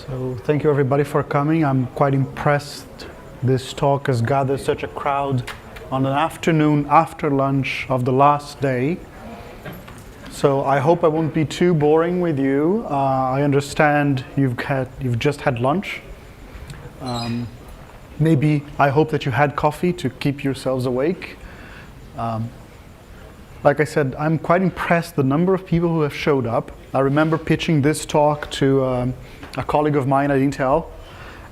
So thank you everybody for coming. I'm quite impressed this talk has gathered such a crowd on an afternoon after lunch of the last day. So I hope I won't be too boring with you. I understand you've just had lunch. Maybe I hope that you had coffee to keep yourselves awake. Like I said, I'm quite impressed the number of people who have showed up. I remember pitching this talk to a colleague of mine at Intel,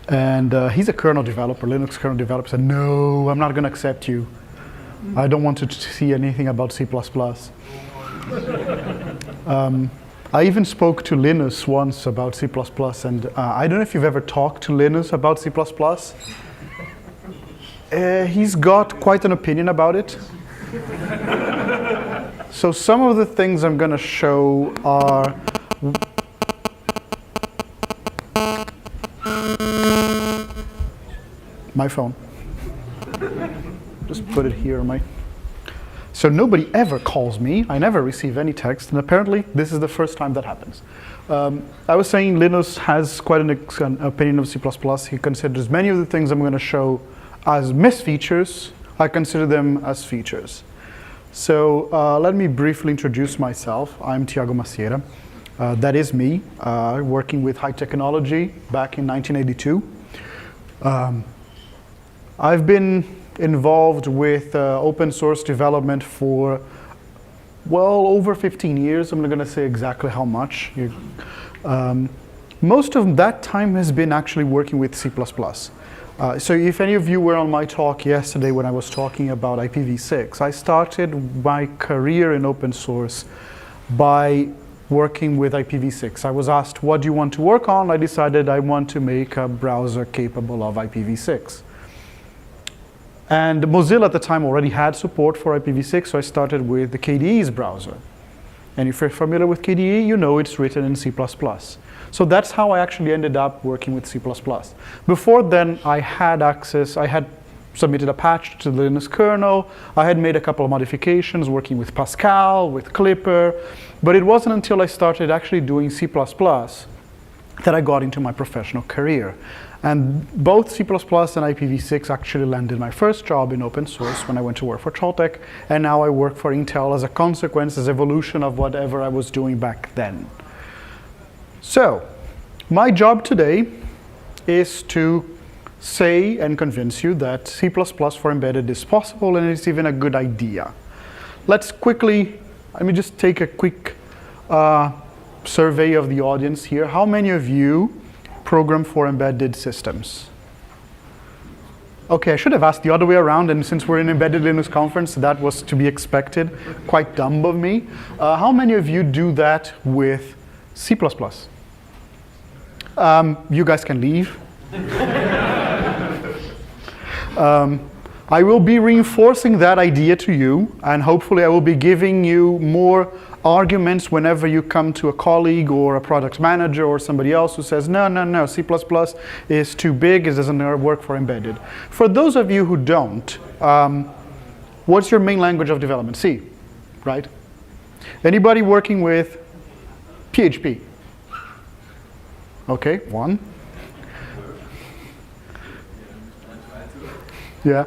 and he's a kernel developer, Linux kernel developer, said, no, I'm not going to accept you. I don't want to see anything about C++. I even spoke to Linus once about C++, and I don't know if you've ever talked to Linus about C++. He's got quite an opinion about it. So some of the things I'm going to show are my phone. Just put it here. So nobody ever calls me. I never receive any text, and apparently this is the first time that happens. I was saying Linus has quite an opinion of C++. He considers many of the things I'm going to show as misfeatures. I consider them as features. So let me briefly introduce myself. I'm Thiago Macieira. That is me, working with high technology back in 1982. I've been involved with open source development for, well, over 15 years. I'm not going to say exactly how much. Most of that time has been actually working with C++. So if any of you were on my talk yesterday when I was talking about IPv6, I started my career in open source by working with IPv6. I was asked, what do you want to work on? I decided I want to make a browser capable of IPv6. And Mozilla at the time already had support for IPv6, so I started with the KDE's browser. And if you're familiar with KDE, you know it's written in C++. So that's how I actually ended up working with C++. Before then, I had submitted a patch to the Linux kernel. I had made a couple of modifications working with Pascal, with Clipper. But it wasn't until I started actually doing C++ that I got into my professional career. And both C++ and IPv6 actually landed my first job in open source when I went to work for Trolltech. And now I work for Intel as a consequence, as evolution of whatever I was doing back then. So, my job today is to say and convince you that C++ for embedded is possible and it's even a good idea. Let me just take a quick survey of the audience here. How many of you program for embedded systems? Okay, I should have asked the other way around, and since we're in Embedded Linux conference, that was to be expected. Quite dumb of me. How many of you do that with C++? You guys can leave. I will be reinforcing that idea to you, and hopefully I will be giving you more arguments whenever you come to a colleague or a product manager or somebody else who says, no, C++ is too big, it doesn't work for embedded. For those of you who don't, what's your main language of development? C, right? Anybody working with PHP? Okay, one. Yeah.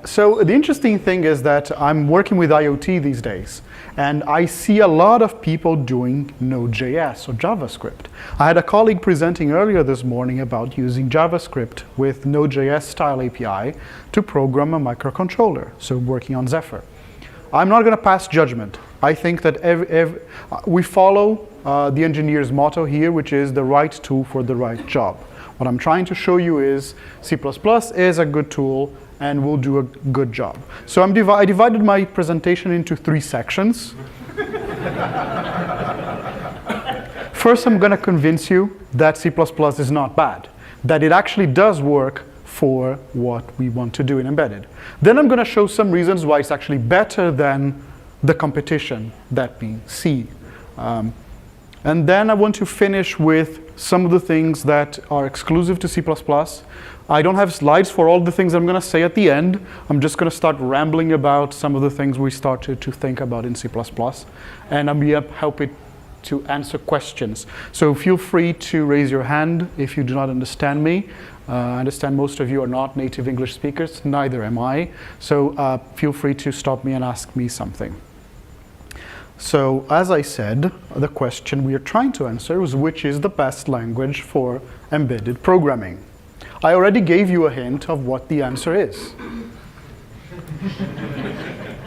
So the interesting thing is that I'm working with IoT these days, and I see a lot of people doing Node.js or JavaScript. I had a colleague presenting earlier this morning about using JavaScript with Node.js style API to program a microcontroller, so working on Zephyr. I'm not going to pass judgment. I think that we follow the engineer's motto here, which is the right tool for the right job. What I'm trying to show you is C++ is a good tool and will do a good job. So I divided my presentation into 3 sections. First, I'm going to convince you that C++ is not bad, that it actually does work for what we want to do in embedded. Then I'm going to show some reasons why it's actually better than the competition, that being C. And then I want to finish with some of the things that are exclusive to C++. I don't have slides for all the things I'm going to say at the end. I'm just going to start rambling about some of the things we started to think about in C++. And I'm going to to answer questions. So feel free to raise your hand if you do not understand me. I understand most of you are not native English speakers, neither am I. So feel free to stop me and ask me something. So as I said, the question we are trying to answer is which is the best language for embedded programming? I already gave you a hint of what the answer is.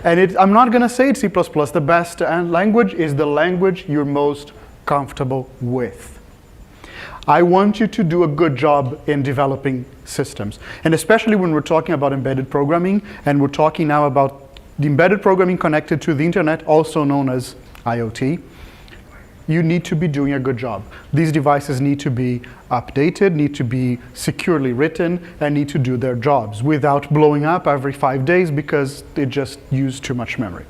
And I'm not going to say it's C++. The best language is the language you're most comfortable with. I want you to do a good job in developing systems. And especially when we're talking about embedded programming, and we're talking now about the embedded programming connected to the internet, also known as IoT, you need to be doing a good job. These devices need to be updated, need to be securely written, and need to do their jobs without blowing up every 5 days because they just use too much memory.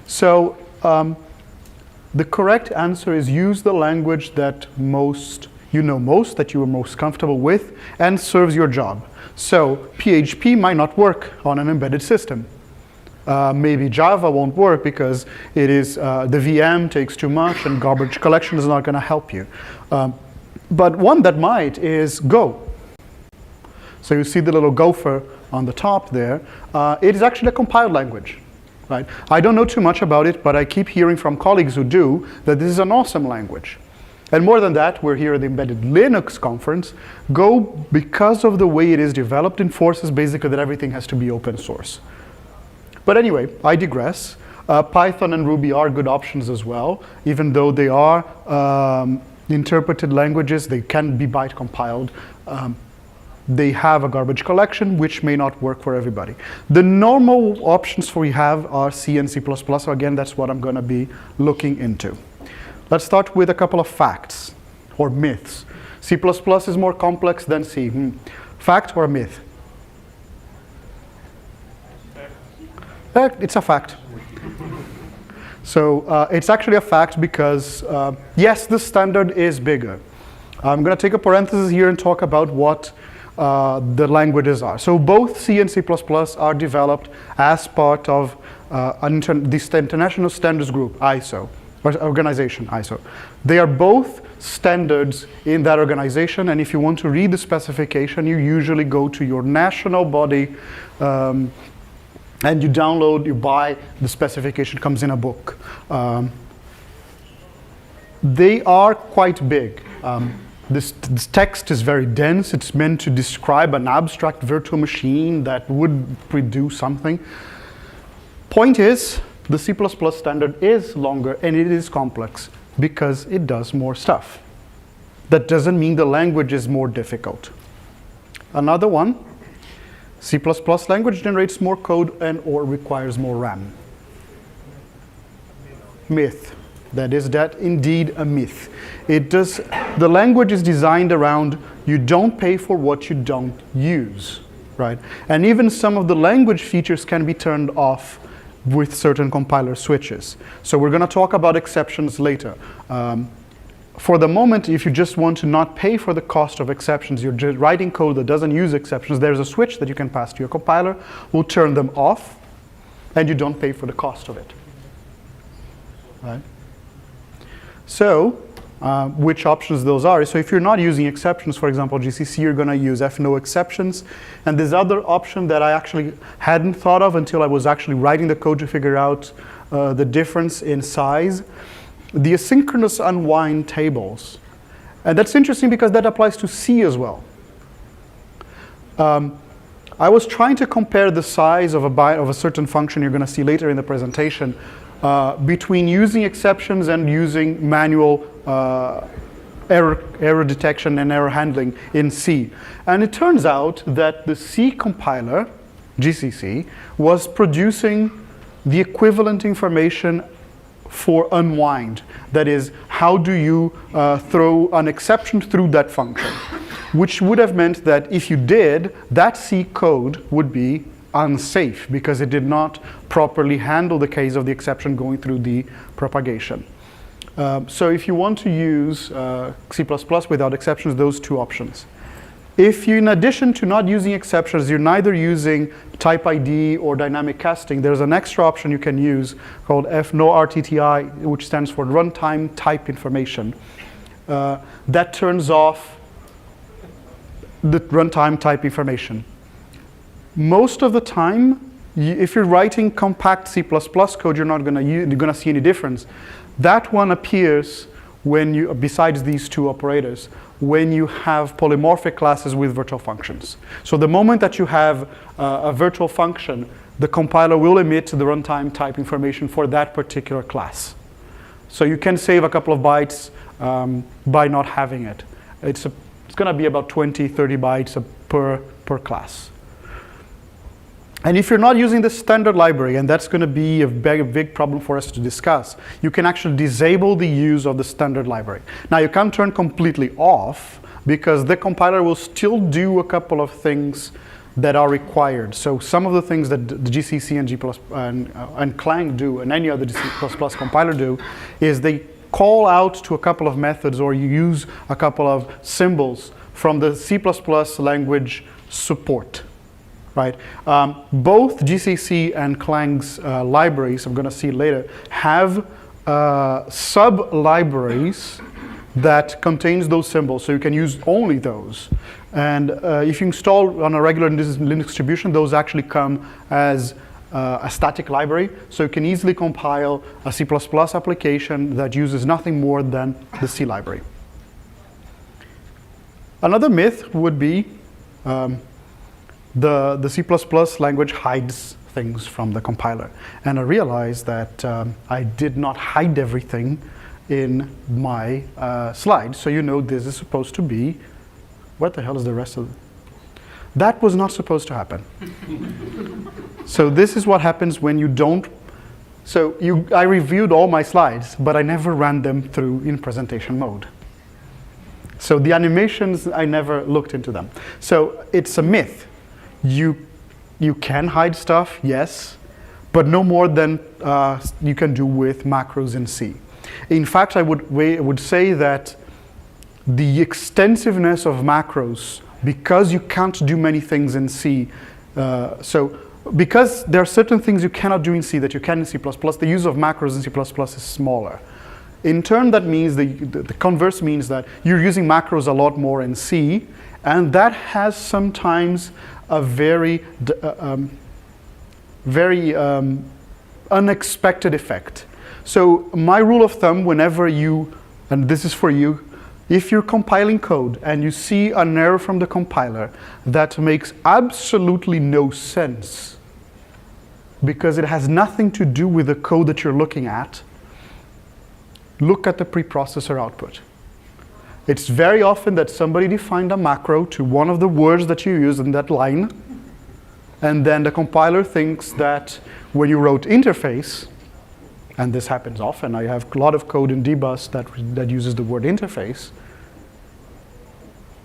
So the correct answer is use the language that you know most, that you are most comfortable with, and serves your job. So PHP might not work on an embedded system. Maybe Java won't work because it is the VM takes too much and garbage collection is not going to help you. But one that might is Go. So you see the little gopher on the top there. It is actually a compiled language, right? I don't know too much about it, but I keep hearing from colleagues who do that this is an awesome language. And more than that, we're here at the Embedded Linux conference. Go, because of the way it is developed, enforces basically that everything has to be open source. But anyway, I digress. Python and Ruby are good options as well. Even though they are interpreted languages, they can be byte compiled. They have a garbage collection, which may not work for everybody. The normal options we have are C and C++. So again, that's what I'm going to be looking into. Let's start with a couple of facts, or myths. C++ is more complex than C. Fact or myth? It's a fact. So it's actually a fact because, yes, the standard is bigger. I'm going to take a parenthesis here and talk about what the languages are. So both C and C++ are developed as part of this international standards group, ISO, or organization, ISO. They are both standards in that organization, and if you want to read the specification, you usually go to your national body and you download, you buy, the specification comes in a book. They are quite big. This text is very dense. It's meant to describe an abstract virtual machine that would produce something. Point is, the C++ standard is longer and it is complex because it does more stuff. That doesn't mean the language is more difficult. Another one, C++ language generates more code and or requires more RAM. Myth. That is indeed a myth. The language is designed around you don't pay for what you don't use, right? And even some of the language features can be turned off with certain compiler switches. So we're going to talk about exceptions later. For the moment, if you just want to not pay for the cost of exceptions, you're just writing code that doesn't use exceptions, there's a switch that you can pass to your compiler, will turn them off, and you don't pay for the cost of it. Right? So, which options those are? So if you're not using exceptions, for example, GCC, you're going to use no exceptions. And this other option that I actually hadn't thought of until I was actually writing the code to figure out the difference in size, the asynchronous unwind tables. And that's interesting because that applies to C as well. I was trying to compare the size of a byte of a certain function you're going to see later in the presentation between using exceptions and using manual error detection and error handling in C. And it turns out that the C compiler, GCC, was producing the equivalent information for unwind. That is, how do you throw an exception through that function? Which would have meant that if you did, that C code would be unsafe because it did not properly handle the case of the exception going through the propagation. So if you want to use C++ without exceptions, those two options. If you, in addition to not using exceptions, you're neither using type ID or dynamic casting, there's an extra option you can use called FNO-RTTI, which stands for runtime type information. That turns off the runtime type information. Most of the time, if you're writing compact C++ code, you're not going to see any difference. That one appears when you, besides these two operators, when you have polymorphic classes with virtual functions. So the moment that you have a virtual function, the compiler will emit the runtime type information for that particular class. So you can save a couple of bytes by not having it. It's going to be about 20, 30 bytes per class. And if you're not using the standard library, and that's going to be a big problem for us to discuss, you can actually disable the use of the standard library. Now, you can't turn completely off, because the compiler will still do a couple of things that are required. So some of the things that the GCC and G++ and Clang do, and any other C++ compiler do, is they call out to a couple of methods, or you use a couple of symbols from the C++ language support. Right? Both GCC and Clang's libraries, I'm going to see later, have sub-libraries that contains those symbols, so you can use only those. And if you install on a regular Linux distribution, those actually come as a static library, so you can easily compile a C++ application that uses nothing more than the C library. Another myth would be the C++ language hides things from the compiler. And I realized that I did not hide everything in my slides. So you know this is supposed to be, what the hell is the rest of it? That was not supposed to happen. So this is what happens when you don't. So I reviewed all my slides, but I never ran them through in presentation mode. So the animations, I never looked into them. So it's a myth. You can hide stuff, yes, but no more than you can do with macros in C. In fact, I would say that the extensiveness of macros, because you can't do many things in C, because there are certain things you cannot do in C that you can in C++, the use of macros in C++ is smaller. In turn, that means the converse means that you're using macros a lot more in C, and that has sometimes a very unexpected effect. So my rule of thumb, whenever you, and this is for you, if you're compiling code and you see an error from the compiler that makes absolutely no sense because it has nothing to do with the code that you're looking at, look at the preprocessor output. It's very often that somebody defined a macro to one of the words that you use in that line, and then the compiler thinks that when you wrote interface, and this happens often, I have a lot of code in dbus that uses the word interface,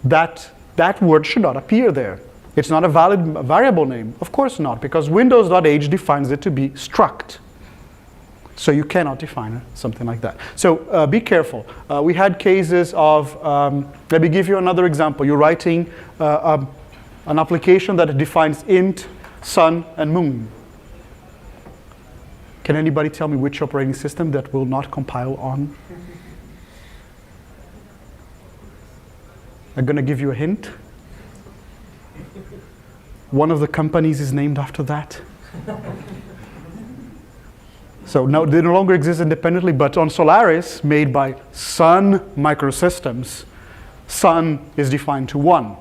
that word should not appear there. It's not a valid variable name. Of course not, because Windows.h defines it to be struct. So you cannot define something like that. So be careful. We had cases of, let me give you another example. You're writing an application that defines int, sun, and moon. Can anybody tell me which operating system that will not compile on? I'm going to give you a hint. One of the companies is named after that. So now they no longer exist independently, but on Solaris, made by Sun Microsystems, Sun is defined to 1.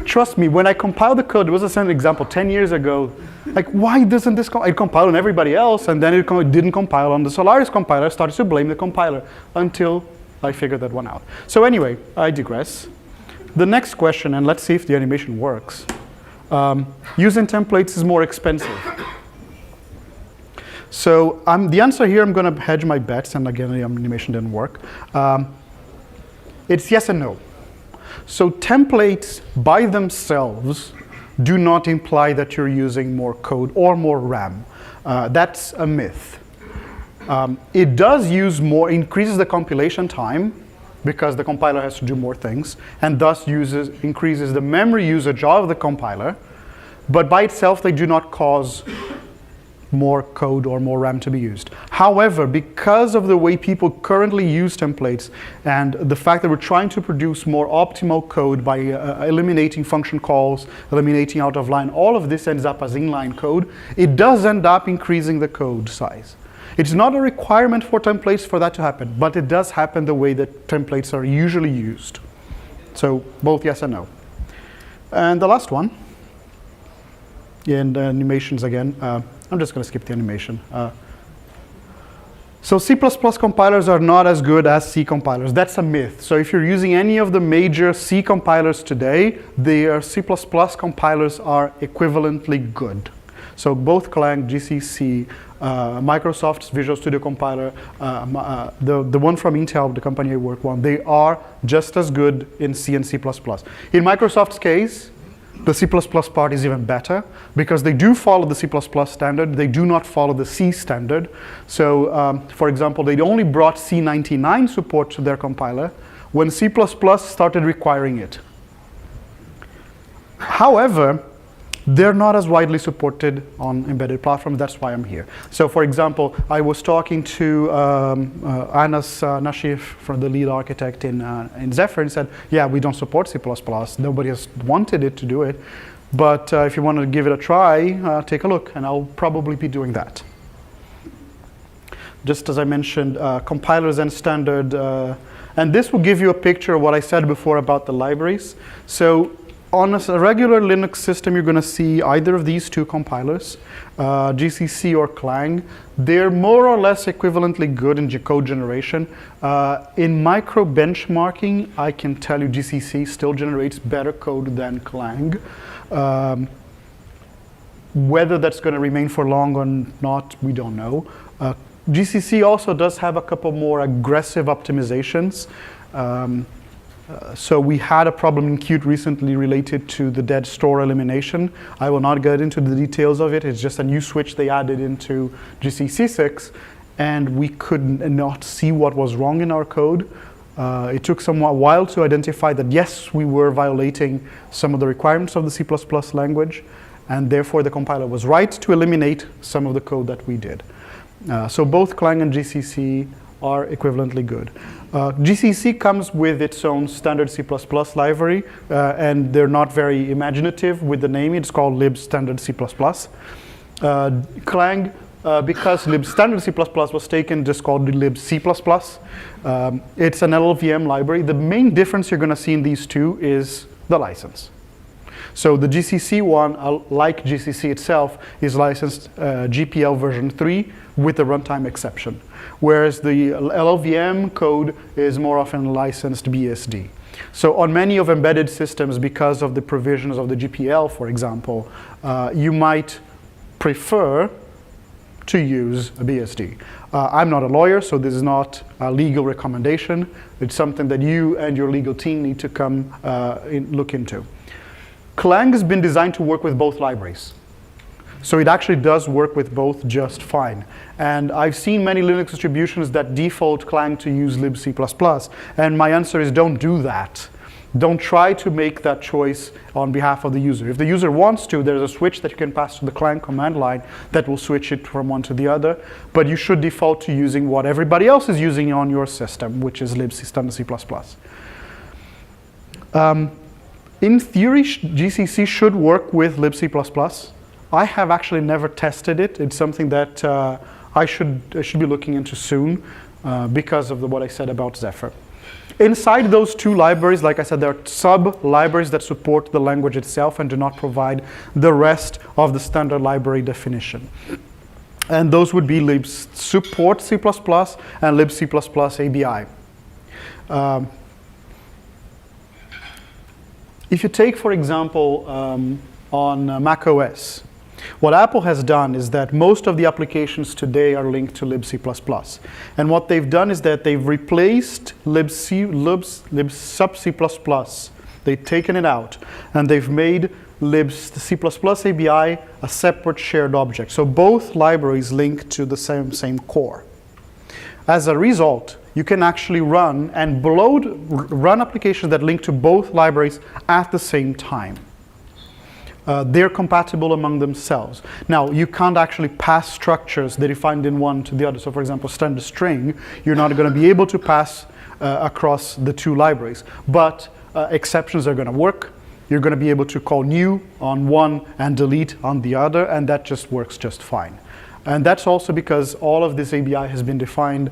Trust me, when I compiled the code, there was an example 10 years ago, like, why doesn't this it compile on everybody else, and then it didn't compile on the Solaris compiler. I started to blame the compiler until I figured that one out. So anyway, I digress. The next question, and let's see if the animation works. Using templates is more expensive. So the answer here, I'm going to hedge my bets, and again, the animation didn't work. It's yes and no. So templates by themselves do not imply that you're using more code or more RAM. That's a myth. It does increases the compilation time because the compiler has to do more things, and thus increases the memory usage of the compiler. But by itself, they do not cause more code or more RAM to be used. However, because of the way people currently use templates and the fact that we're trying to produce more optimal code by eliminating function calls, eliminating out of line, all of this ends up as inline code, it does end up increasing the code size. It's not a requirement for templates for that to happen, but it does happen the way that templates are usually used. So both yes and no. And the last one, in the animations again, I'm just going to skip the animation. So C++ compilers are not as good as C compilers. That's a myth. So if you're using any of the major C compilers today, their C++ compilers are equivalently good. So both Clang, GCC, Microsoft's Visual Studio Compiler, the one from Intel, the company I work on, they are just as good in C and C++. In Microsoft's case, the C++ part is even better because they do follow the C++ standard. They do not follow the C standard. So, for example, they only brought C99 support to their compiler when C++ started requiring it. However, they're not as widely supported on embedded platforms. That's why I'm here. So, for example, I was talking to Anas Nashif, from the lead architect in Zephyr, and said, yeah, we don't support C++. Nobody has wanted it to do it. But if you want to give it a try, take a look, and I'll probably be doing that. Just as I mentioned, compilers and standard, and this will give you a picture of what I said before about the libraries. So, on a regular Linux system, you're going to see either of these two compilers, GCC or Clang. They're more or less equivalently good in code generation. In micro benchmarking, I can tell you GCC still generates better code than Clang. Whether that's going to remain for long or not, we don't know. GCC also does have a couple more aggressive optimizations. So we had a problem in Qt recently related to the dead store elimination. I will not get into the details of it. It's just a new switch they added into GCC 6, and we could not see what was wrong in our code. It took some while to identify that, yes, we were violating some of the requirements of the C++ language, and therefore the compiler was right to eliminate some of the code that we did. So both Clang and GCC are equivalently good. GCC comes with its own standard C++ library, and they're not very imaginative with the name. It's called lib standard C++. Clang, because lib standard C++ was taken, just called lib C++. It's an LLVM library. The main difference you're going to see in these two is the license. So the GCC one, like GCC itself, is licensed GPL version 3 with the runtime exception, whereas the LLVM code is more often licensed BSD. So on many of embedded systems, because of the provisions of the GPL, for example, you might prefer to use a BSD. I'm not a lawyer, so this is not a legal recommendation. It's something that you and your legal team need to come look into. Clang has been designed to work with both libraries. So it actually does work with both just fine. And I've seen many Linux distributions that default Clang to use libc++. And my answer is don't do that. Don't try to make that choice on behalf of the user. If the user wants to, there's a switch that you can pass to the Clang command line that will switch it from one to the other. But you should default to using what everybody else is using on your system, which is libc standard C++. In theory, GCC should work with libc++. I have actually never tested it. It's something that I should be looking into soon because of what I said about Zephyr. Inside those two libraries, like I said, there are sub-libraries that support the language itself and do not provide the rest of the standard library definition. And those would be lib support C++ and libc++ ABI. If you take, for example, on Mac OS, what Apple has done is that most of the applications today are linked to libc++. And what they've done is that they've replaced libsub C++. They've taken it out, and they've made libc++ ABI a separate shared object. So both libraries link to the same core. As a result, you can actually run applications that link to both libraries at the same time. They're compatible among themselves. Now, you can't actually pass structures that you find in one to the other. So for example, standard string, you're not going to be able to pass across the two libraries. But exceptions are going to work. You're going to be able to call new on one and delete on the other, and that just works just fine. And that's also because all of this ABI has been defined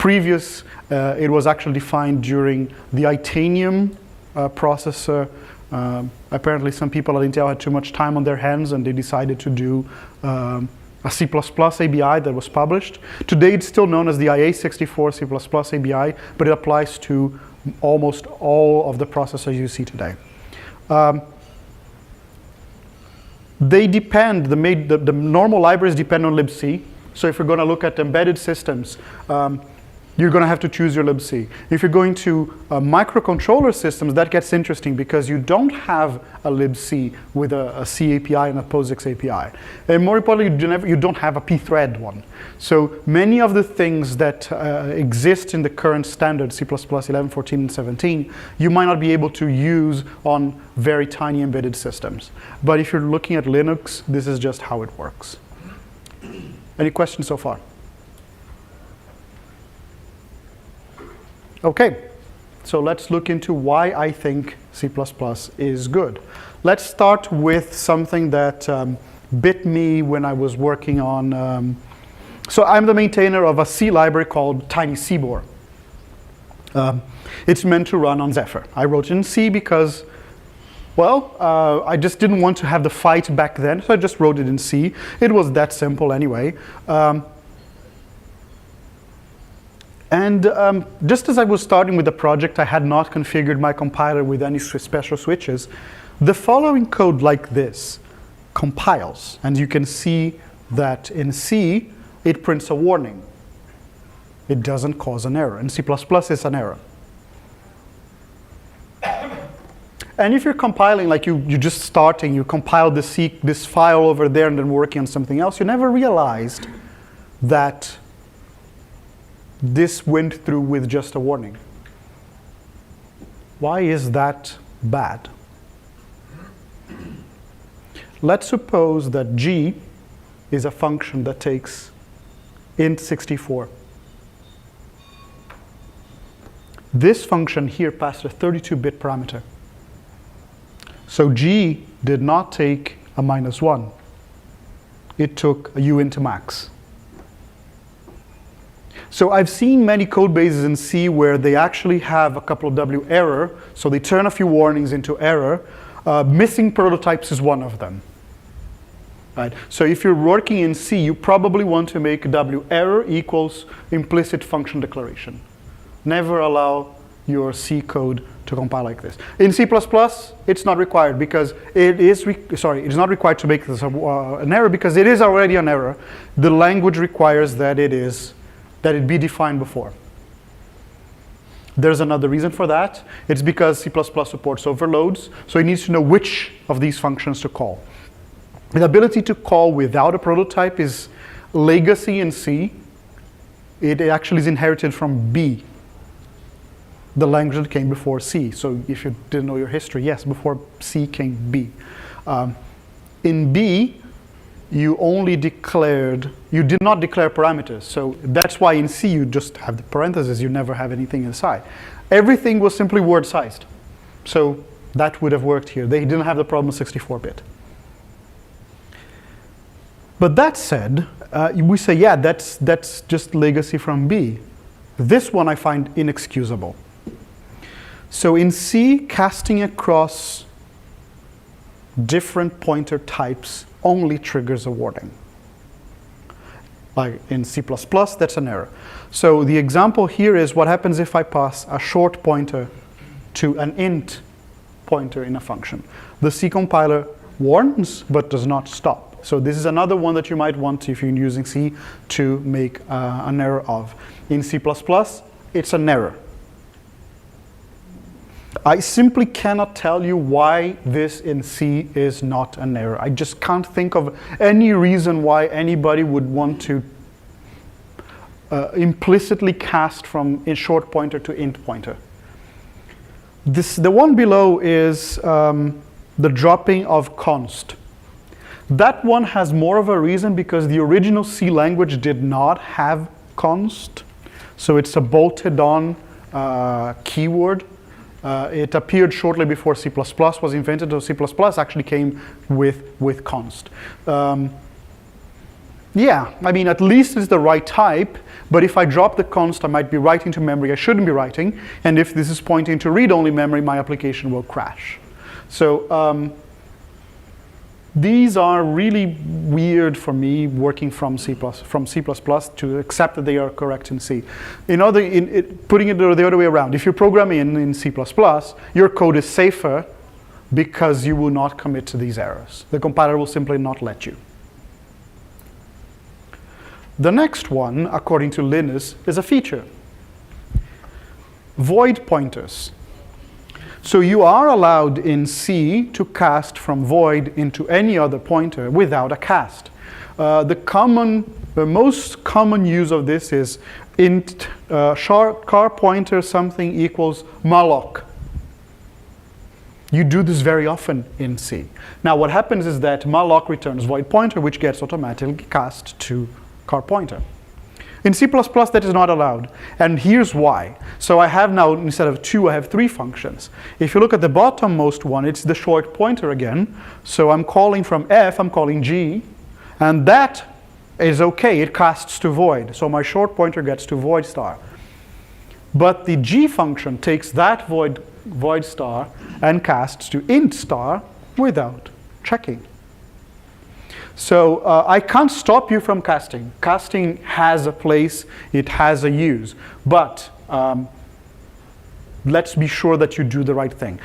it was actually defined during the Itanium processor. Apparently some people at Intel had too much time on their hands and they decided to do a C++ ABI that was published. Today it's still known as the IA64 C++ ABI, but it applies to almost all of the processors you see today. They depend, the normal libraries depend on libc. So if you're going to look at embedded systems, you're going to have to choose your libc. If you're going to microcontroller systems, that gets interesting because you don't have a libc with a C API and a POSIX API. And more importantly, you don't have a pthread one. So many of the things that exist in the current standard C++ 11, 14, and 17, you might not be able to use on very tiny embedded systems. But if you're looking at Linux, this is just how it works. Any questions so far? Okay, so let's look into why I think C++ is good. Let's start with something that bit me when I was working on, so I'm the maintainer of a C library called TinySeaBoard. It's meant to run on Zephyr. I wrote it in C because, well, I just didn't want to have the fight back then, so I just wrote it in C. It was that simple anyway. Just as I was starting with the project, I had not configured my compiler with any special switches. The following code like this compiles, and you can see that in C, it prints a warning. It doesn't cause an error. In C++, it's an error. And if you're compiling, like you're just starting, you compile this file over there and then working on something else, you never realized that this went through with just a warning. Why is that bad? Let's suppose that G is a function that takes int 64. This function here passed a 32-bit parameter. So G did not take a -1. It took a uint max. So I've seen many code bases in C where they actually have a couple of W error, so they turn a few warnings into error. Missing prototypes is one of them. Right? So if you're working in C, you probably want to make W error equals implicit function declaration. Never allow your C code to compile like this. In C++, it's not required because it's not required to make this an error because it is already an error. The language requires that it be defined before. There's another reason for that. It's because C++ supports overloads, so it needs to know which of these functions to call. The ability to call without a prototype is legacy in C. It actually is inherited from B, the language that came before C. So if you didn't know your history, yes, before C came B. In B, you did not declare parameters. So that's why in C you just have the parentheses, you never have anything inside. Everything was simply word sized. So that would have worked here. They didn't have the problem 64-bit. But that said, we say, yeah, that's just legacy from B. This one I find inexcusable. So in C, casting across different pointer types only triggers a warning. Like in C++, that's an error. So the example here is what happens if I pass a short pointer to an int pointer in a function. The C compiler warns, but does not stop. So this is another one that you might want, if you're using C, to make an error of. In C++, it's an error. I simply cannot tell you why this in C is not an error. I just can't think of any reason why anybody would want to implicitly cast from a short pointer to int pointer. The one below is the dropping of const. That one has more of a reason because the original C language did not have const. So it's a bolted on keyword. It appeared shortly before C++ was invented, so C++ actually came with const. Yeah, I mean, at least it's the right type, but if I drop the const, I might be writing to memory I shouldn't be writing, and if this is pointing to read-only memory, my application will crash. So these are really weird for me working from C++ to accept that they are correct in C. Putting it the other way around, if you program in C++, your code is safer because you will not commit to these errors. The compiler will simply not let you. The next one, according to Linus, is a feature. Void pointers. So you are allowed in C to cast from void into any other pointer without a cast. The most common use of this is int car pointer something equals malloc. You do this very often in C. Now what happens is that malloc returns void pointer, which gets automatically cast to car pointer. In C++, that is not allowed, and here's why. So I have now, instead of 2, I have 3 functions. If you look at the bottommost one, it's the short pointer again. So I'm calling from F, I'm calling G, and that is okay, it casts to void. So my short pointer gets to void star. But the G function takes that void star and casts to int star without checking. So I can't stop you from casting. Casting has a place, it has a use. But let's be sure that you do the right thing.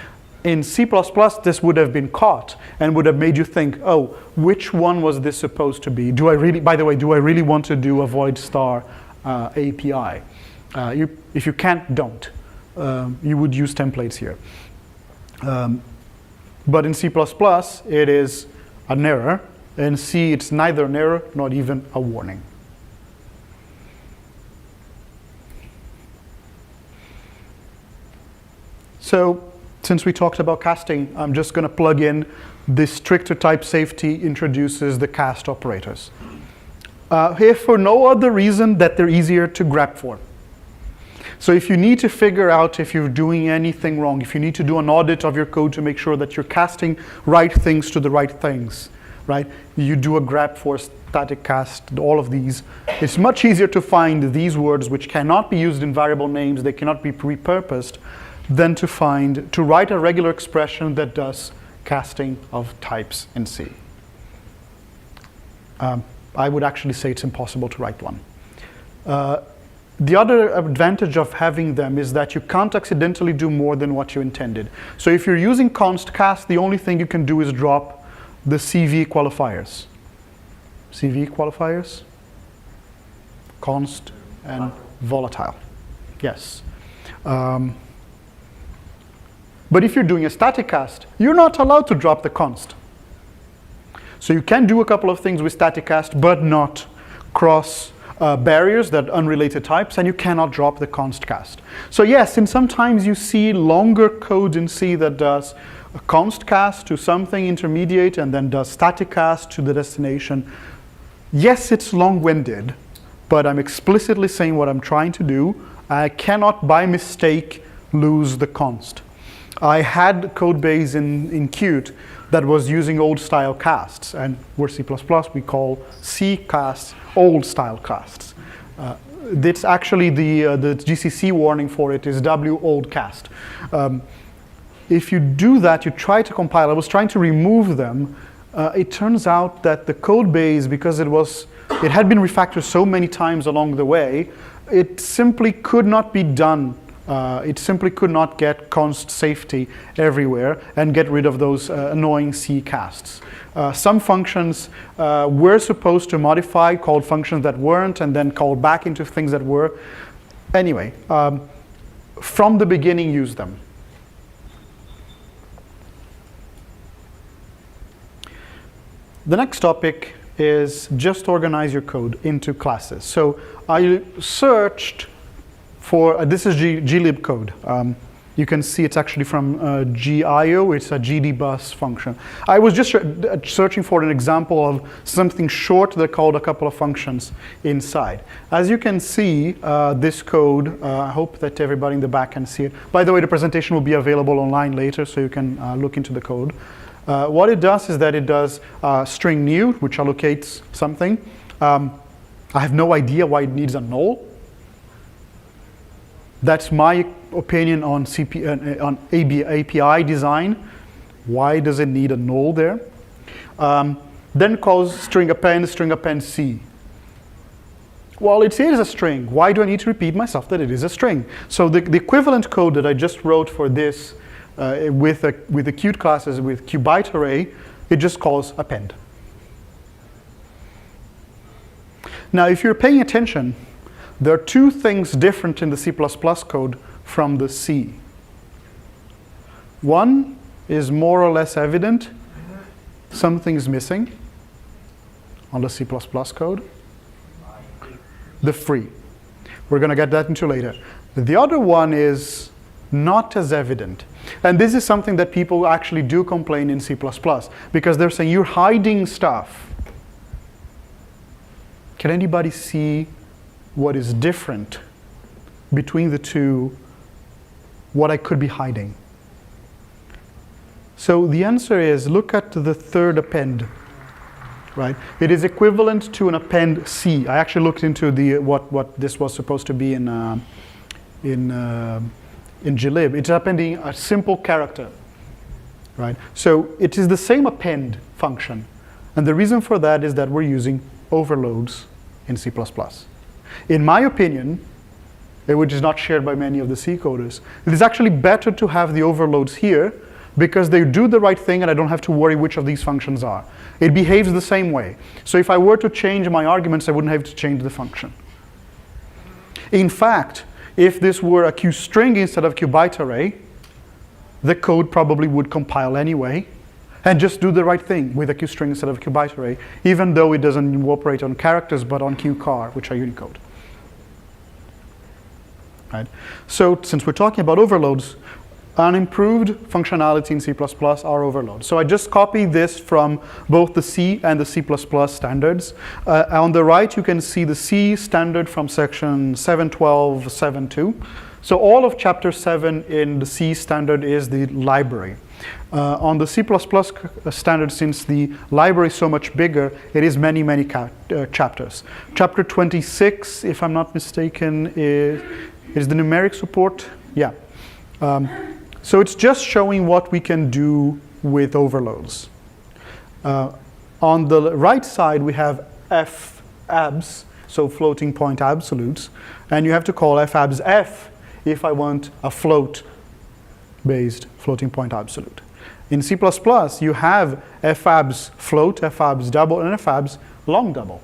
In C++, this would have been caught and would have made you think, oh, which one was this supposed to be? By the way, do I really want to do a void star API? If you can't, don't. You would use templates here. But in C++, it is an error. In C, it's neither an error, not even a warning. So, since we talked about casting, I'm just going to plug in the stricter type safety introduces the cast operators. Here for no other reason that they're easier to grep for. So if you need to figure out if you're doing anything wrong, if you need to do an audit of your code to make sure that you're casting right things to the right things, right? You do a grep for static cast, all of these. It's much easier to find these words which cannot be used in variable names, they cannot be repurposed, than to write a regular expression that does casting of types in C. I would actually say it's impossible to write one. The other advantage of having them is that you can't accidentally do more than what you intended. So if you're using const cast, the only thing you can do is drop the CV qualifiers. CV qualifiers, const and volatile. Yes. But if you're doing a static cast, you're not allowed to drop the const. So you can do a couple of things with static cast, but not cross barriers that are unrelated types, and you cannot drop the const cast. So yes, and sometimes you see longer code in C that does a const cast to something intermediate and then does static cast to the destination. Yes, it's long-winded, but I'm explicitly saying what I'm trying to do. I cannot by mistake lose the const. I had code base in Qt that was using old style casts, and we're C++, we call C casts old style casts. That's actually the GCC warning for it is W old cast. If you do that, you try to compile. I was trying to remove them. It turns out that the code base, because it had been refactored so many times along the way, it simply could not be done. It simply could not get const safety everywhere and get rid of those annoying C casts. Some functions were supposed to modify, called functions that weren't, and then called back into things that were. Anyway, from the beginning, use them. The next topic is just organize your code into classes. So I searched for, this is glib code. You can see it's actually from GIO, it's a GDBus function. I was just searching for an example of something short that called a couple of functions inside. As you can see, this code, I hope that everybody in the back can see it. By the way, the presentation will be available online later, so you can look into the code. What it does is that it does string new, which allocates something. I have no idea why it needs a null. That's my opinion on API design. Why does it need a null there? Then calls string append C. Well, it is a string. Why do I need to repeat myself that it is a string? So the equivalent code that I just wrote for this with the Qt classes, with qbyte array, it just calls append. Now, if you're paying attention, there are two things different in the C++ code from the C. One is more or less evident. Something is missing on the C++ code. The free. We're going to get that into later. The other one is not as evident. And this is something that people actually do complain in C++, because they're saying you're hiding stuff. Can anybody see what is different between the two, what I could be hiding? So the answer is, look at the third append, right? It is equivalent to an append C. I actually looked into what this was supposed to be in glib. It's appending a simple character, right? So it is the same append function. And the reason for that is that we're using overloads in C++. In my opinion, which is not shared by many of the C coders, it is actually better to have the overloads here because they do the right thing and I don't have to worry which of these functions are. It behaves the same way. So if I were to change my arguments, I wouldn't have to change the function. In fact, if this were a QString instead of qbyte array, the code probably would compile anyway and just do the right thing with a QString instead of qbyte array, even though it doesn't operate on characters but on qcar, which are Unicode. Right? So since we're talking about overloads, unimproved functionality in C++ are overloads. So I just copied this from both the C and the C++ standards. On the right, you can see the C standard from section 712.7.2. So all of chapter 7 in the C standard is the library. On the C++ standard, since the library is so much bigger, it is many, many chapters. Chapter 26, if I'm not mistaken, is the numeric support. Yeah. So it's just showing what we can do with overloads. On the right side, we have fabs, so floating point absolutes, and you have to call fabs f if I want a float-based floating point absolute. In C++, you have fabs float, fabs double, and fabs long double.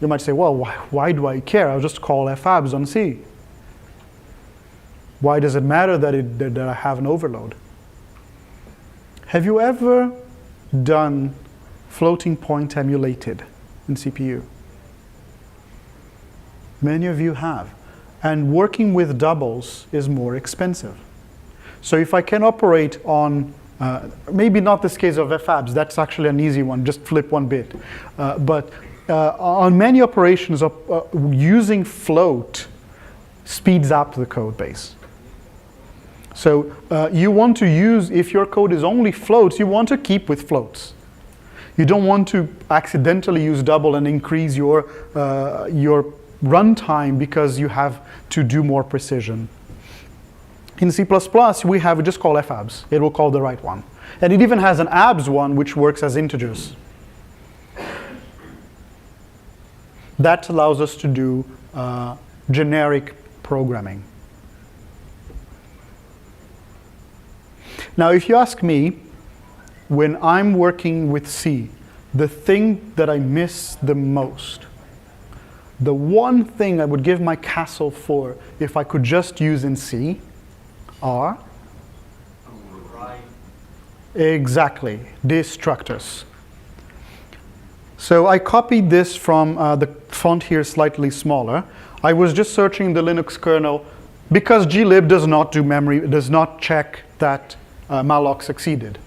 You might say, well, why do I care? I'll just call fabs on C. Why does it matter that I have an overload? Have you ever done floating point emulated in CPU? Many of you have. And working with doubles is more expensive. So if I can operate on, maybe not this case of fabs, that's actually an easy one, just flip one bit. But on many operations, using float speeds up the code base. So you want to use, if your code is only floats, you want to keep with floats. You don't want to accidentally use double and increase your runtime because you have to do more precision. In C++, we just call fabs. It will call the right one. And it even has an abs one, which works as integers. That allows us to do generic programming. Now, if you ask me, when I'm working with C, the thing that I miss the most, the one thing I would give my castle for if I could just use in C are exactly destructors. So I copied this from the font here slightly smaller. I was just searching the Linux kernel because glib does not do memory, does not check that malloc succeeded.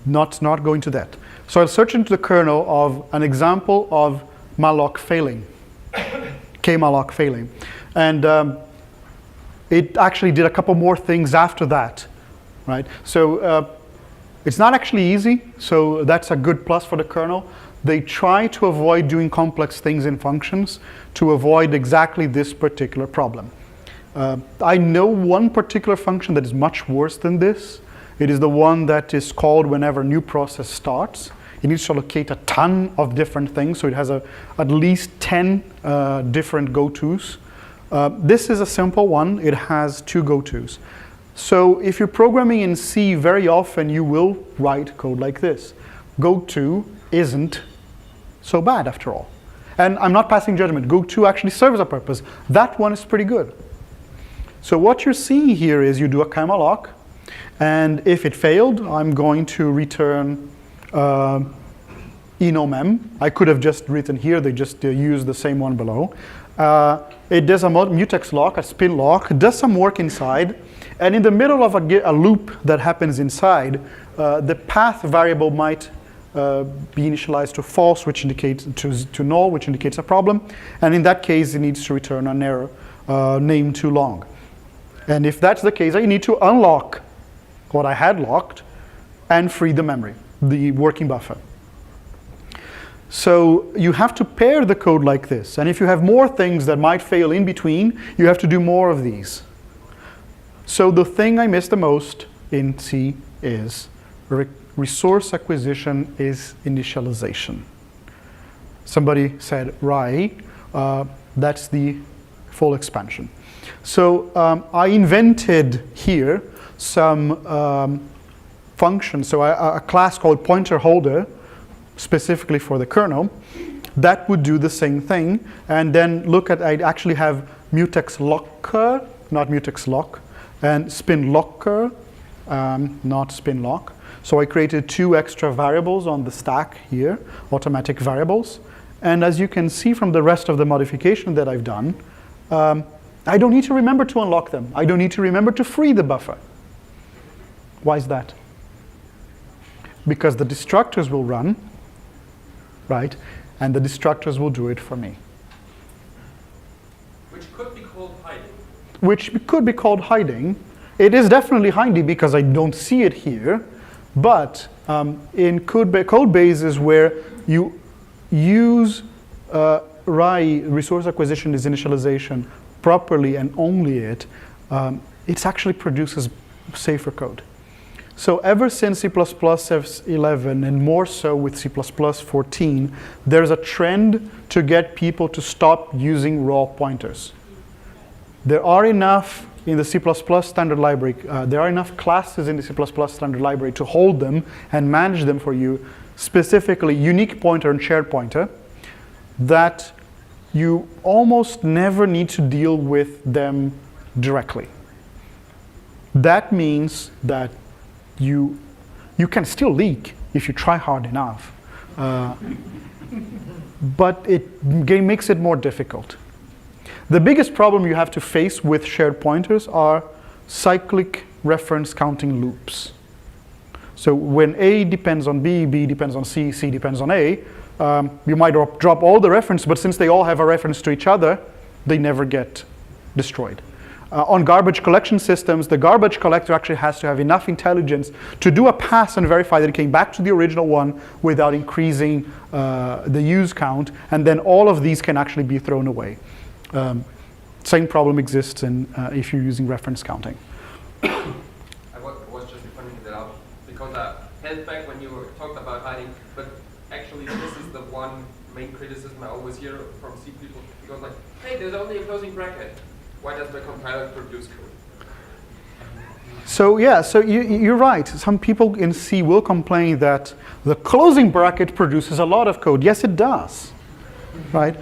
Not going to that. So I'll search into the kernel of an example of malloc failing, kmalloc failing. And it actually did a couple more things after that, right? So it's not actually easy, so that's a good plus for the kernel. They try to avoid doing complex things in functions to avoid exactly this particular problem. I know one particular function that is much worse than this. It is the one that is called whenever a new process starts. It needs to allocate a ton of different things, so it has at least 10 different go-tos. This is a simple one. It has 2 go-tos. So if you're programming in C, very often you will write code like this. Go-to isn't so bad after all. And I'm not passing judgment. Go-to actually serves a purpose. That one is pretty good. So what you're seeing here is you do a kmalloc, and if it failed, I'm going to return enomem. I could have just written here, they just use the same one below. It does a mutex lock, a spin lock, it does some work inside, and in the middle of a loop that happens inside, the path variable might be initialized to false, which indicates to null, which indicates a problem, and in that case, it needs to return an error, name too long. And if that's the case, I need to unlock what I had locked and free the memory, the working buffer. So you have to pair the code like this. And if you have more things that might fail in between, you have to do more of these. So the thing I miss the most in C is resource acquisition is initialization. Somebody said, right, that's the full expansion. So I invented here some functions. So a class called pointer holder, specifically for the kernel, that would do the same thing. And then look at, I'd actually have mutex locker, not mutex lock, and spin locker, not spin lock. So I created 2 extra variables on the stack here, automatic variables. And as you can see from the rest of the modification that I've done, I don't need to remember to unlock them. I don't need to remember to free the buffer. Why is that? Because the destructors will run, right? And the destructors will do it for me. Which could be called hiding. Which could be called hiding. It is definitely hiding because I don't see it here. But in code bases where you use RAI, resource acquisition is initialization, properly and only it actually produces safer code. So ever since C++ 11 and more so with C++ 14, there's a trend to get people to stop using raw pointers. There are enough in the C++ standard library, there are enough classes in the C++ standard library to hold them and manage them for you, specifically unique pointer and shared pointer, that you almost never need to deal with them directly. That means that you can still leak if you try hard enough, but it makes it more difficult. The biggest problem you have to face with shared pointers are cyclic reference counting loops. So when A depends on B, B depends on C, C depends on A, you might drop all the references, but since they all have a reference to each other, they never get destroyed. On garbage collection systems, the garbage collector actually has to have enough intelligence to do a pass and verify that it came back to the original one without increasing the use count, and then all of these can actually be thrown away. Same problem exists if you're using reference counting. I was just pointing that out because I held back when you talked about hiding, but actually this is the one main criticism I always hear from C people, because like, hey, there's only a closing bracket. Why does the compiler produce code? So yeah, so you're right. Some people in C will complain that the closing bracket produces a lot of code. Yes, it does, right?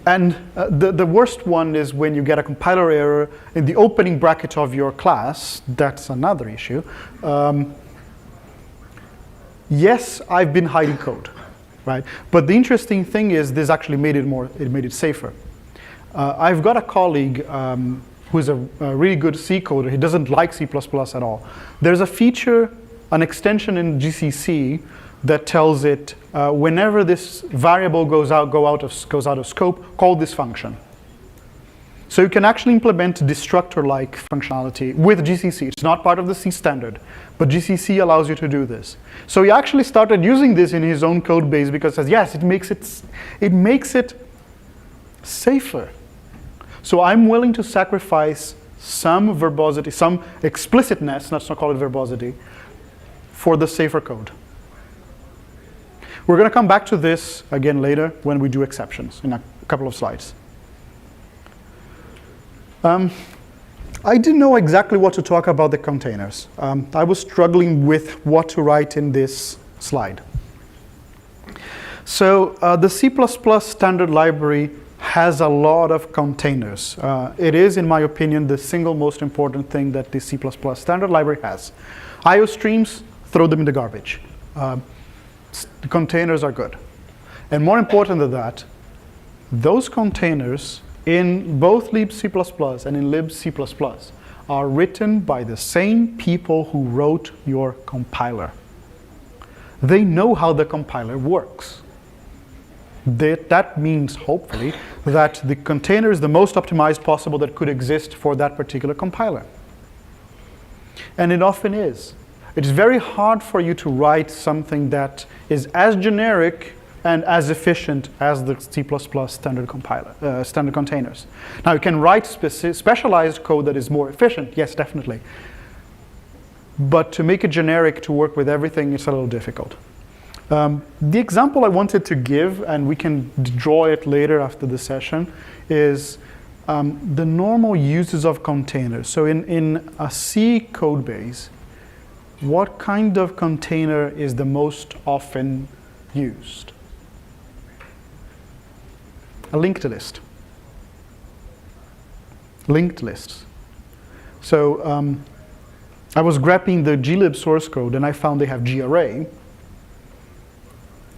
And the worst one is when you get a compiler error in the opening bracket of your class. That's another issue. yes, I've been hiding code, right? But the interesting thing is this actually made it safer. I've got a colleague who's a really good C coder. He doesn't like C++ at all. There's a feature, an extension in GCC that tells it whenever this variable goes out of scope, call this function. So you can actually implement destructor-like functionality with GCC. It's not part of the C standard, but GCC allows you to do this. So he actually started using this in his own code base because it says, yes, it makes it safer. So I'm willing to sacrifice some verbosity, some explicitness, let's not call it verbosity, for the safer code. We're going to come back to this again later when we do exceptions in a couple of slides. I didn't know exactly what to talk about the containers. I was struggling with what to write in this slide. So the C++ standard library has a lot of containers. It is, in my opinion, the single most important thing that the C++ standard library has. IO streams, throw them in the garbage. The containers are good. And more important than that, those containers in both libc++ and in libc++ are written by the same people who wrote your compiler. They know how the compiler works. That means, hopefully, that the container is the most optimized possible that could exist for that particular compiler. And it often is. It's very hard for you to write something that is as generic and as efficient as the C++ standard compiler, standard containers. Now, you can write specialized code that is more efficient, yes, definitely. But to make it generic to work with everything, it's a little difficult. The example I wanted to give, and we can draw it later after the session, is the normal uses of containers. So in a C code base, what kind of container is the most often used? A linked list. Linked lists. So I was grabbing the glib source code and I found they have garray,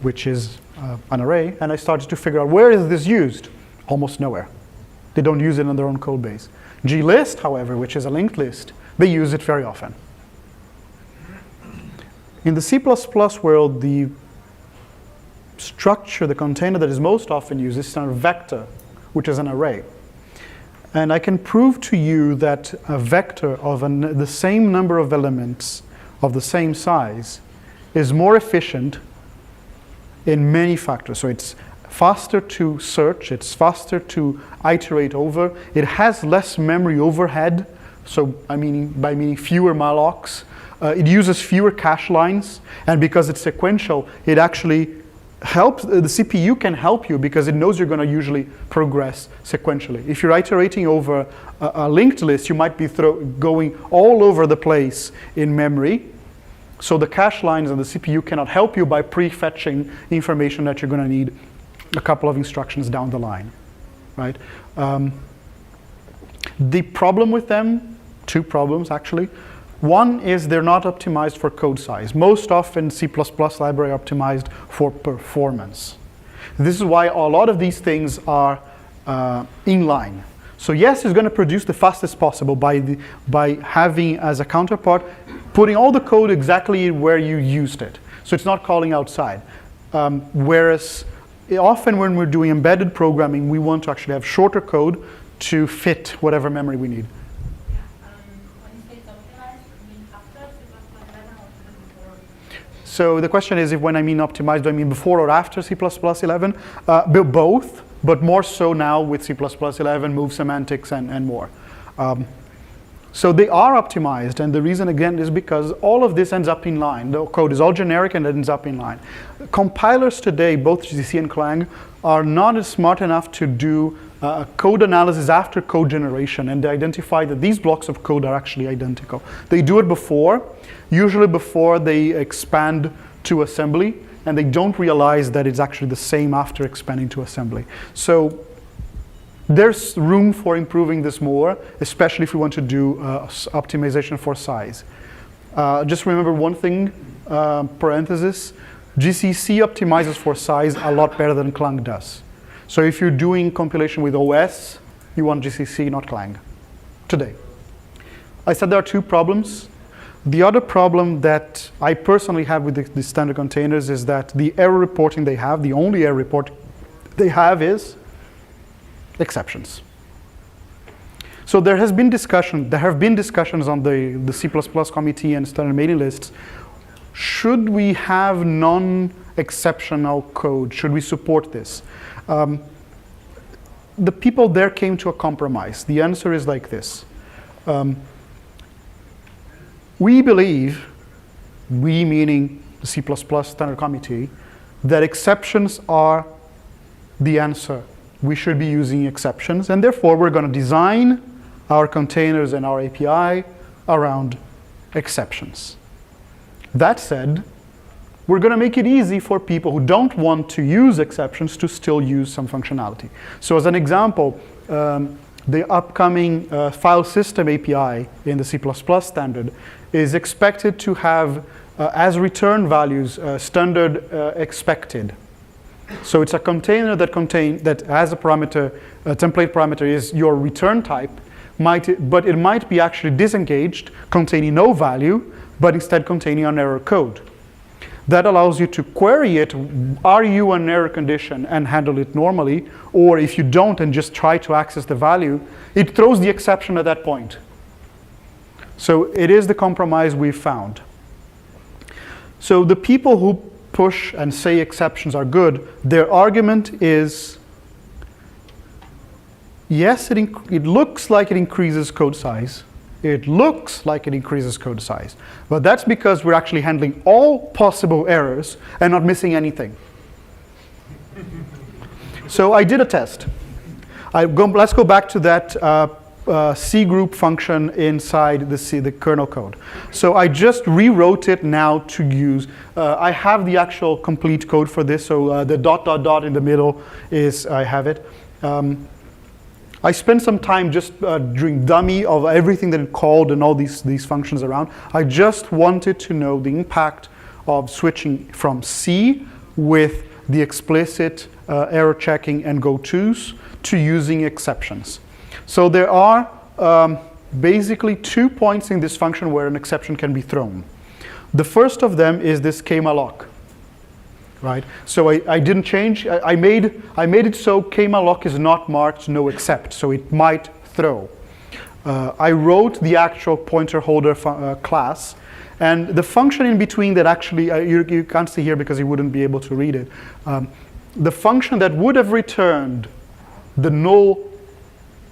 which is an array, and I started to figure out where is this used? Almost nowhere. They don't use it in their own code base. glist, however, which is a linked list, they use it very often. In the C++ world, the structure, the container that is most often used is a vector, which is an array. And I can prove to you that a vector of the same number of elements of the same size is more efficient in many factors. So it's faster to search, it's faster to iterate over, it has less memory overhead, so by meaning fewer mallocs. It uses fewer cache lines, and because it's sequential, it actually helps, the CPU can help you because it knows you're going to usually progress sequentially. If you're iterating over a linked list, you might be going all over the place in memory. So the cache lines and the CPU cannot help you by prefetching information that you're going to need a couple of instructions down the line, right? The problem with them, two problems actually. One is they're not optimized for code size. Most often C++ library are optimized for performance. This is why a lot of these things are inline. So yes, it's going to produce the fastest possible by having as a counterpart, putting all the code exactly where you used it. So it's not calling outside. Whereas often when we're doing embedded programming, we want to actually have shorter code to fit whatever memory we need. So the question is, if when I mean optimized, do I mean before or after C++ 11? Both, but more so now with C++ 11, move semantics and more. So they are optimized, and the reason again is because all of this ends up in line. The code is all generic and it ends up in line. Compilers today, both GCC and Clang, are not as smart enough to do code analysis after code generation, and they identify that these blocks of code are actually identical. They do it before, usually before they expand to assembly, and they don't realize that it's actually the same after expanding to assembly. So there's room for improving this more, especially if we want to do optimization for size. Just remember one thing, parenthesis, GCC optimizes for size a lot better than Clang does. So if you're doing compilation with OS, you want GCC, not Clang, today. I said there are two problems. The other problem that I personally have with the standard containers is that the error reporting they have, the only error report they have is exceptions. So there have been discussions on the C++ committee and standard mailing lists. Should we have non-exceptional code? Should we support this? The people there came to a compromise. The answer is like this. We believe, we meaning the C++ standard committee, that exceptions are the answer. We should be using exceptions, and therefore we're going to design our containers and our API around exceptions. That said, we're going to make it easy for people who don't want to use exceptions to still use some functionality. So as an example, the upcoming file system API in the C++ standard is expected to have, as return values, standard expected. So it's a container that has a parameter, a template parameter is your return type, but it might be actually disengaged, containing no value, but instead containing an error code. That allows you to query it, are you an error condition, and handle it normally, or if you don't and just try to access the value, it throws the exception at that point. So it is the compromise we've found. So the people who push and say exceptions are good, their argument is, yes, it looks like it increases code size. It looks like it increases code size. But that's because we're actually handling all possible errors and not missing anything. So I did a test. Let's go back to that C group function inside the kernel code. So I just rewrote it now to use, I have the actual complete code for this, so the ... in the middle is, I have it. I spent some time just doing dummy of everything that it called and all these functions around. I just wanted to know the impact of switching from C with the explicit error checking and gotos to using exceptions. So there are basically 2 points in this function where an exception can be thrown. The first of them is this kmalloc. Right? So I didn't change, I made it so kmalloc is not marked no except, so it might throw. I wrote the actual pointer holder class, and the function in between that actually, you can't see here because you wouldn't be able to read it. The function that would have returned the null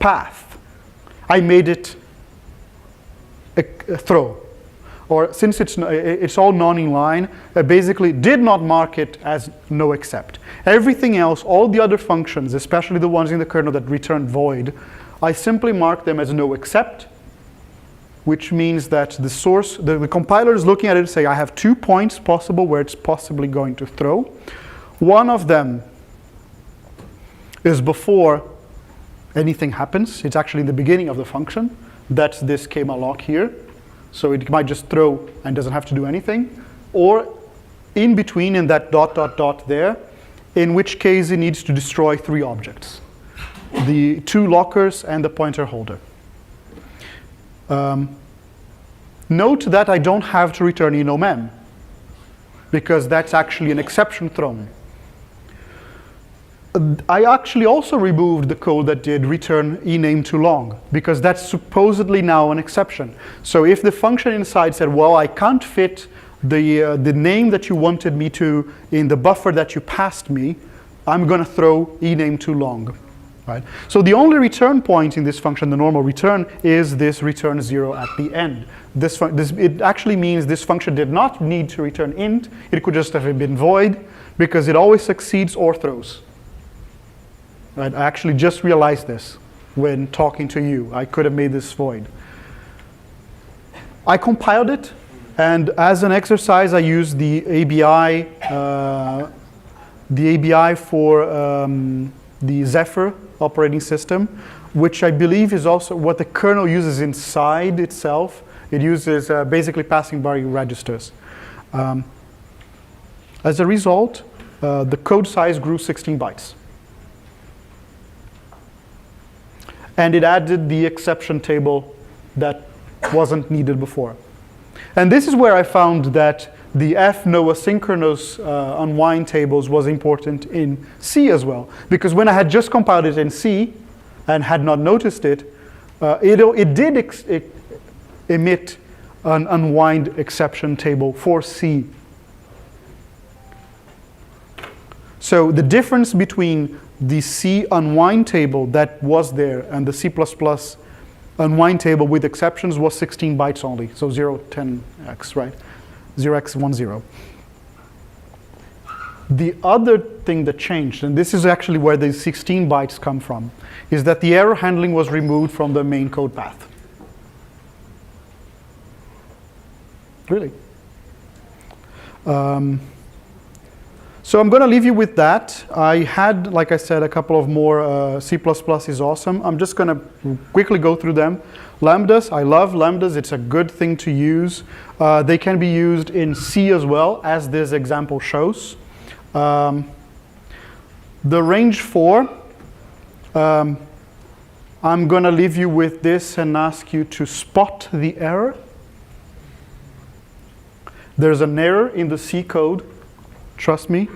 path, I made it a throw. Or since it's all non-inline, basically did not mark it as no except. Everything else, all the other functions, especially the ones in the kernel that return void, I simply mark them as no except, which means that the source, the compiler is looking at it and say, I have 2 points possible where it's possibly going to throw. One of them is before anything happens. It's actually the beginning of the function. That's this kmalloc here. So it might just throw and doesn't have to do anything. Or in between in that ... there, in which case it needs to destroy 3 objects. The 2 lockers and the pointer holder. Note that I don't have to return enome, because that's actually an exception thrown. I actually also removed the code that did return ename too long, because that's supposedly now an exception. So if the function inside said, well, I can't fit the name that you wanted me to in the buffer that you passed me, I'm going to throw ename too long. Right? So the only return point in this function, the normal return, is this return 0 at the end. It actually means this function did not need to return int. It could just have been void, because it always succeeds or throws. Right? I actually just realized this when talking to you. I could have made this void. I compiled it, and as an exercise, I used the ABI for the Zephyr operating system, which I believe is also what the kernel uses inside itself. It uses basically passing by registers. As a result, the code size grew 16 bytes. And it added the exception table that wasn't needed before. And this is where I found that the no asynchronous unwind tables was important in C as well. Because when I had just compiled it in C and had not noticed it, it did emit an unwind exception table for C. So the difference between the C unwind table that was there and the C++ unwind table with exceptions was 16 bytes only. So 0, 10x, right? 0x, 1, 0. The other thing that changed, and this is actually where the 16 bytes come from, is that the error handling was removed from the main code path. Really. So I'm going to leave you with that. I had, like I said, a couple of more C++ is awesome. I'm just going to quickly go through them. Lambdas, I love lambdas. It's a good thing to use. They can be used in C as well, as this example shows. The range 4, I'm going to leave you with this and ask you to spot the error. There's an error in the C code. Trust me.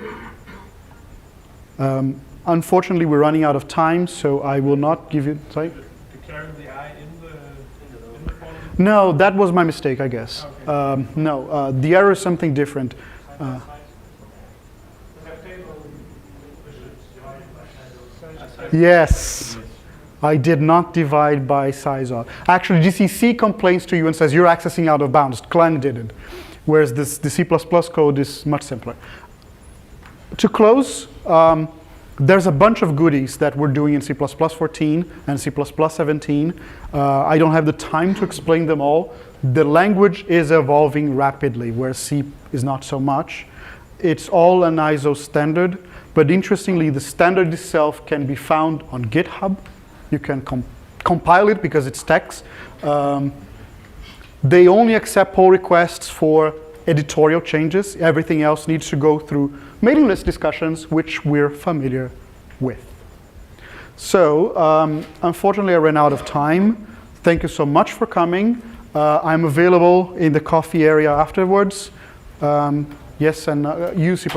Unfortunately, we're running out of time, so I will not give you. Sorry? Declaring the I in the column? No, that was my mistake, I guess. Okay. No, the error is something different. Yes. I did not divide by size of. Actually, GCC complains to you and says you're accessing out of bounds. Clang didn't. Whereas the C++ code is much simpler. To close, there's a bunch of goodies that we're doing in C++ 14 and C++ 17. I don't have the time to explain them all. The language is evolving rapidly, where C is not so much. It's all an ISO standard, but interestingly, the standard itself can be found on GitHub. You can compile it because it's text. They only accept pull requests for editorial changes. Everything else needs to go through mailing list discussions, which we're familiar with. So, unfortunately, I ran out of time. Thank you so much for coming. I'm available in the coffee area afterwards. Yes, and use C++.